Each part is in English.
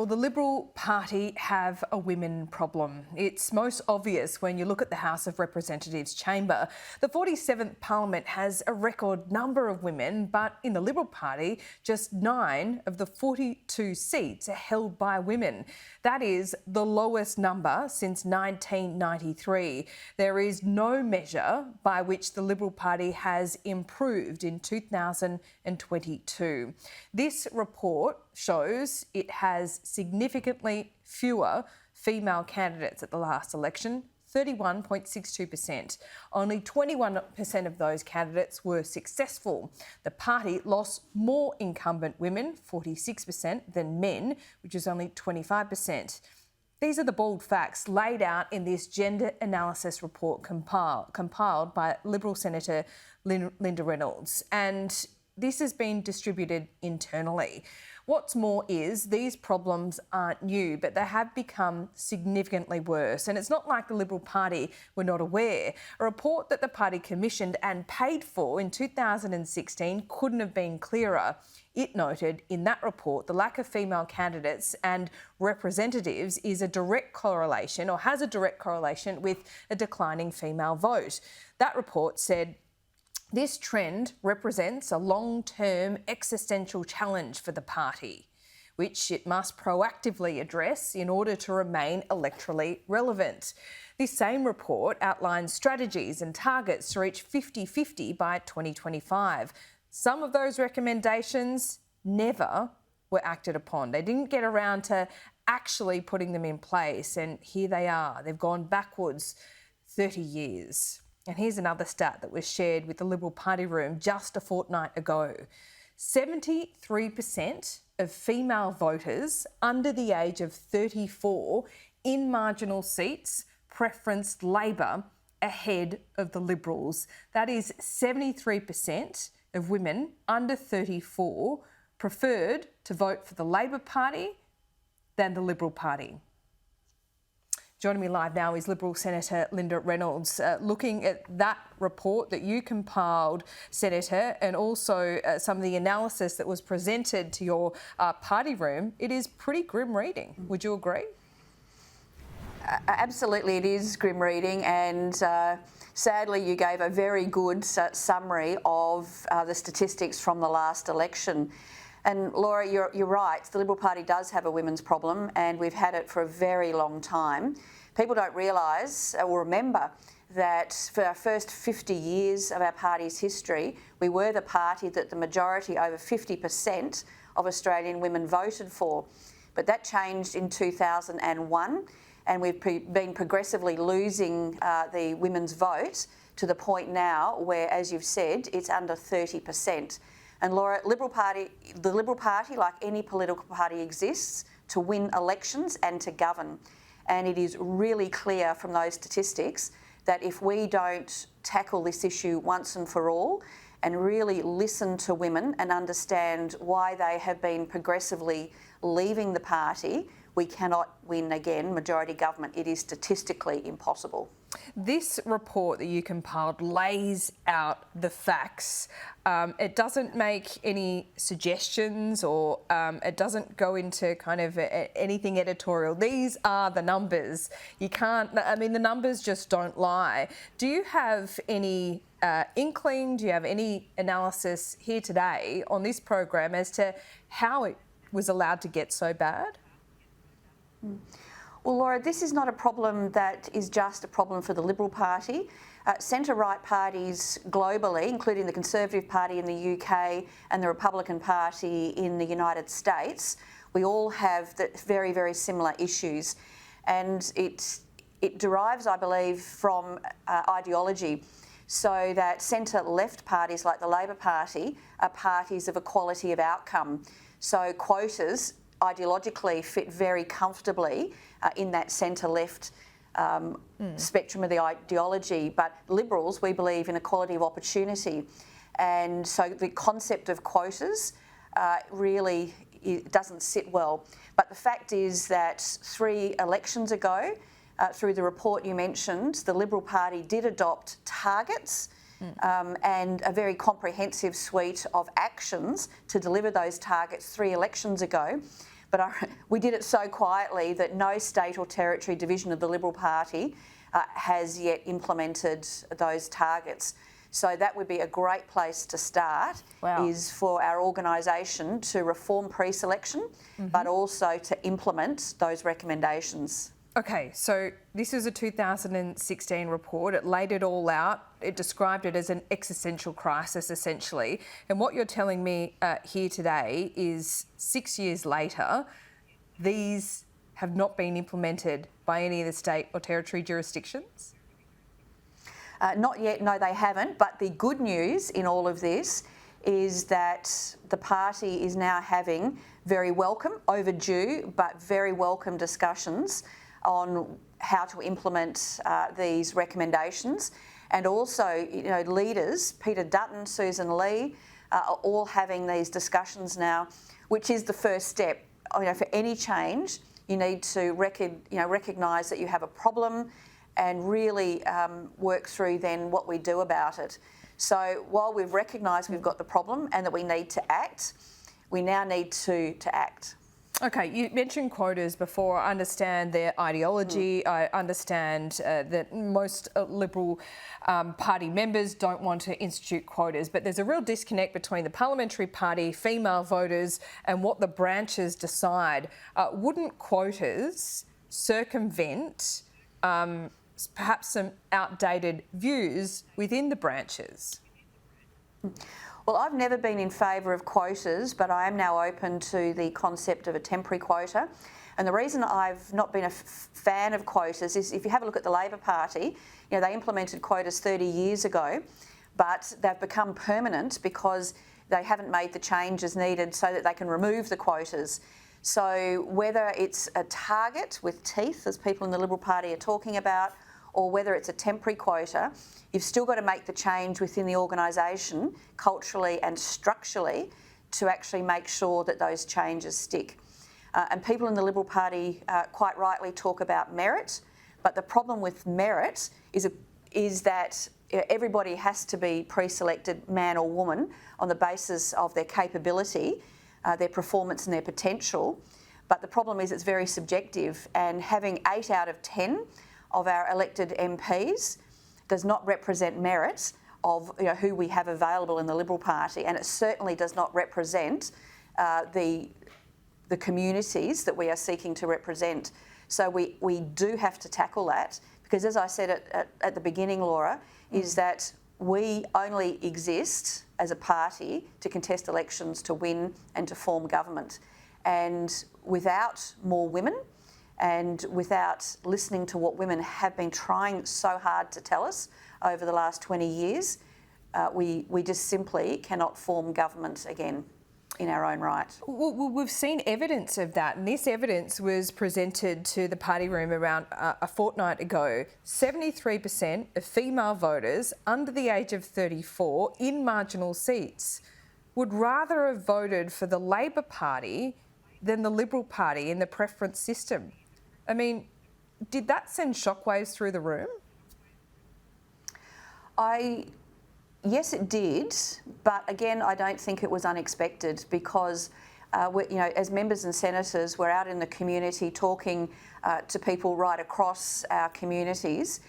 Well, the Liberal Party have a women problem. It's most obvious when you look at the House of Representatives chamber. The 47th Parliament has a record number of women, but in the Liberal Party, just 9 of the 42 seats are held by women. That is the lowest number since 1993. There is no measure by which the Liberal Party has improved in 2022. This report shows it has significantly fewer female candidates at the last election, 31.62%. Only 21% of those candidates were successful. The party lost more incumbent women, 46%, than men, which is only 25%. These are the bald facts laid out in this gender analysis report compiled by Liberal Senator Linda Reynolds, and this has been distributed internally. What's more is these problems aren't new, but they have become significantly worse. And it's not like the Liberal Party were not aware. A report that the party commissioned and paid for in 2016 couldn't have been clearer. It noted in that report the lack of female candidates and representatives is a direct correlation, or has a direct correlation, with a declining female vote. That report said this trend represents a long-term existential challenge for the party, which it must proactively address in order to remain electorally relevant. This same report outlines strategies and targets to reach 50-50 by 2025. Some of those recommendations never were acted upon. They didn't get around to actually putting them in place, and here they are. They've gone backwards 30 years. And here's another stat that was shared with the Liberal Party room just a fortnight ago. 73% of female voters under the age of 34 in marginal seats preferenced Labor ahead of the Liberals. That is 73% of women under 34 preferred to vote for the Labor Party than the Liberal Party. Joining me live now is Liberal Senator Linda Reynolds, looking at that report that you compiled, Senator, and also some of the analysis that was presented to your party room. It is pretty grim reading. Would you agree? Absolutely, it is grim reading, and sadly you gave a very good summary of the statistics from the last election. And Laura, you're right, the Liberal Party does have a women's problem, and we've had it for a very long time. People don't realise or remember that for our first 50 years of our party's history, we were the party that the majority, over 50% of Australian women voted for. But that changed in 2001, and we've been progressively losing the women's vote to the point now where, as you've said, it's under 30%. And Laura, the Liberal Party, like any political party, exists to win elections and to govern. And it is really clear from those statistics that if we don't tackle this issue once and for all and really listen to women and understand why they have been progressively leaving the party, we cannot win again majority government. It is statistically impossible. This report that you compiled lays out the facts. It doesn't make any suggestions, or it doesn't go into kind of anything editorial. These are the numbers. You can't, I mean, the numbers just don't lie. Do you have any inkling, do you have any analysis here today on this program as to how it was allowed to get so bad? Well, Laura, this is not a problem that is just a problem for the Liberal Party. Centre-right parties globally, including the Conservative Party in the UK and the Republican Party in the United States, we all have very, very similar issues. And it derives, I believe, from ideology. So that centre-left parties like the Labor Party are parties of equality of outcome. So quotas ideologically fit very comfortably in that centre-left spectrum of the ideology. But Liberals, we believe in equality of opportunity. And so the concept of quotas really doesn't sit well. But the fact is that 3 elections ago, through the report you mentioned, the Liberal Party did adopt targets and a very comprehensive suite of actions to deliver those targets 3 elections ago. but we did it so quietly that no state or territory division of the Liberal Party has yet implemented those targets. So that would be a great place to start, is for our organisation to reform pre-selection, but also to implement those recommendations. Okay, so this is a 2016 report. It laid it all out. It described it as an existential crisis, essentially. And what you're telling me here today is 6 years later, these have not been implemented by any of the state or territory jurisdictions? Not yet, no, they haven't. But the good news in all of this is that the party is now having very welcome, overdue, but very welcome discussions on how to implement these recommendations. And also, leaders, Peter Dutton, Susan Lee, are all having these discussions now, which is the first step. For any change, you need to recognise that you have a problem and really work through then what we do about it. So while we've recognised we've got the problem and that we need to act, we now need to act. Okay, you mentioned quotas before. I understand their ideology. I understand that most Liberal Party members don't want to institute quotas, but there's a real disconnect between the Parliamentary Party, female voters, and what the branches decide. Wouldn't quotas circumvent perhaps some outdated views within the branches? Well, I've never been in favour of quotas, but I am now open to the concept of a temporary quota. And the reason I've not been a fan of quotas is if you have a look at the Labor Party, they implemented quotas 30 years ago, but they've become permanent because they haven't made the changes needed so that they can remove the quotas. So whether it's a target with teeth, as people in the Liberal Party are talking about, or whether it's a temporary quota, you've still got to make the change within the organisation, culturally and structurally, to actually make sure that those changes stick. And people in the Liberal Party quite rightly talk about merit, but the problem with merit is that everybody has to be pre-selected, man or woman, on the basis of their capability, their performance and their potential. But the problem is it's very subjective, and having 8 out of 10 of our elected MPs does not represent merit of who we have available in the Liberal Party, and it certainly does not represent the communities that we are seeking to represent. So we do have to tackle that, because as I said at the beginning, Laura, is that we only exist as a party to contest elections, to win and to form government. And without more women, and without listening to what women have been trying so hard to tell us over the last 20 years, we just simply cannot form government again in our own right. Well, we've seen evidence of that, and this evidence was presented to the party room around a fortnight ago. 73% of female voters under the age of 34 in marginal seats would rather have voted for the Labor Party than the Liberal Party in the preference system. I mean, did that send shockwaves through the room? Yes, it did, but again, I don't think it was unexpected, because as members and senators, we're out in the community talking to people right across our communities,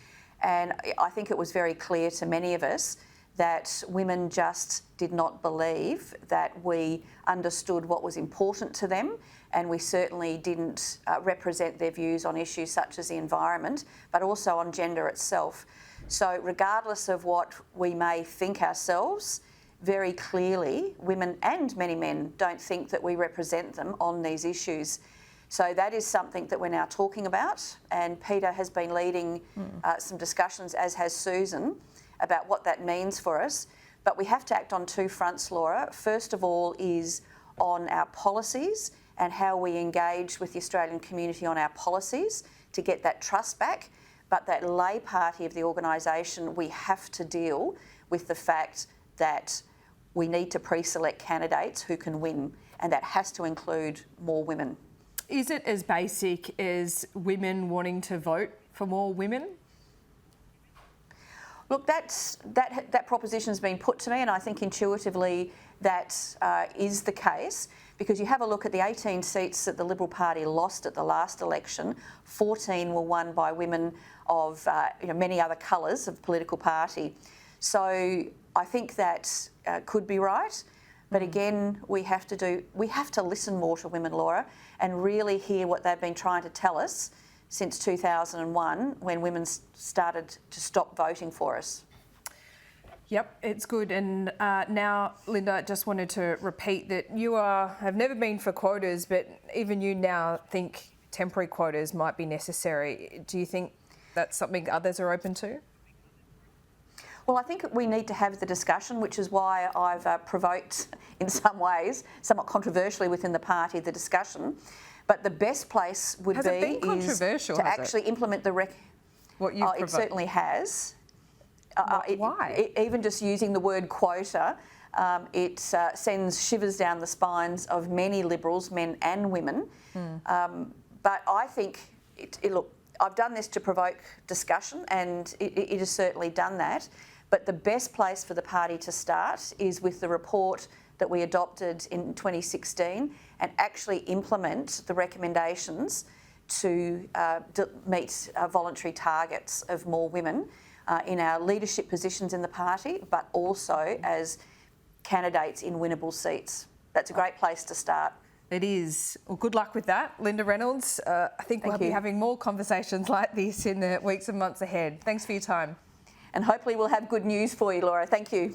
and I think it was very clear to many of us that women just did not believe that we understood what was important to them, and we certainly didn't represent their views on issues such as the environment, but also on gender itself. So regardless of what we may think ourselves, very clearly women and many men don't think that we represent them on these issues. So that is something that we're now talking about, and Peter has been leading some discussions, as has Susan, about what that means for us. But we have to act on 2 fronts, Laura. First of all is on our policies and how we engage with the Australian community on our policies to get that trust back. But that lay party of the organisation, we have to deal with the fact that we need to pre-select candidates who can win, and that has to include more women. Is it as basic as women wanting to vote for more women? Look, that proposition's been put to me, and I think intuitively that is the case, because you have a look at the 18 seats that the Liberal Party lost at the last election, 14 were won by women of many other colours of political party. So I think that could be right. But again, we have to listen more to women, Laura, and really hear what they've been trying to tell us since 2001, when women started to stop voting for us. Yep, it's good. And now, Linda, I just wanted to repeat that you have never been for quotas, but even you now think temporary quotas might be necessary. Do you think that's something others are open to? Well, I think we need to have the discussion, which is why I've provoked, in some ways, somewhat controversially within the party, the discussion. But the best place would Has be it been controversial, to actually implement the what you've it certainly has. Why? Even just using the word quota, it sends shivers down the spines of many Liberals, men and women. But I think, look, I've done this to provoke discussion, and it has certainly done that. But the best place for the party to start is with the report that we adopted in 2016 and actually implement the recommendations to meet voluntary targets of more women in our leadership positions in the party, but also as candidates in winnable seats. That's a great place to start. It is. Well, good luck with that, Linda Reynolds. I think we'll be having more conversations like this in the weeks and months ahead. Thanks for your time. And hopefully we'll have good news for you, Laura. Thank you.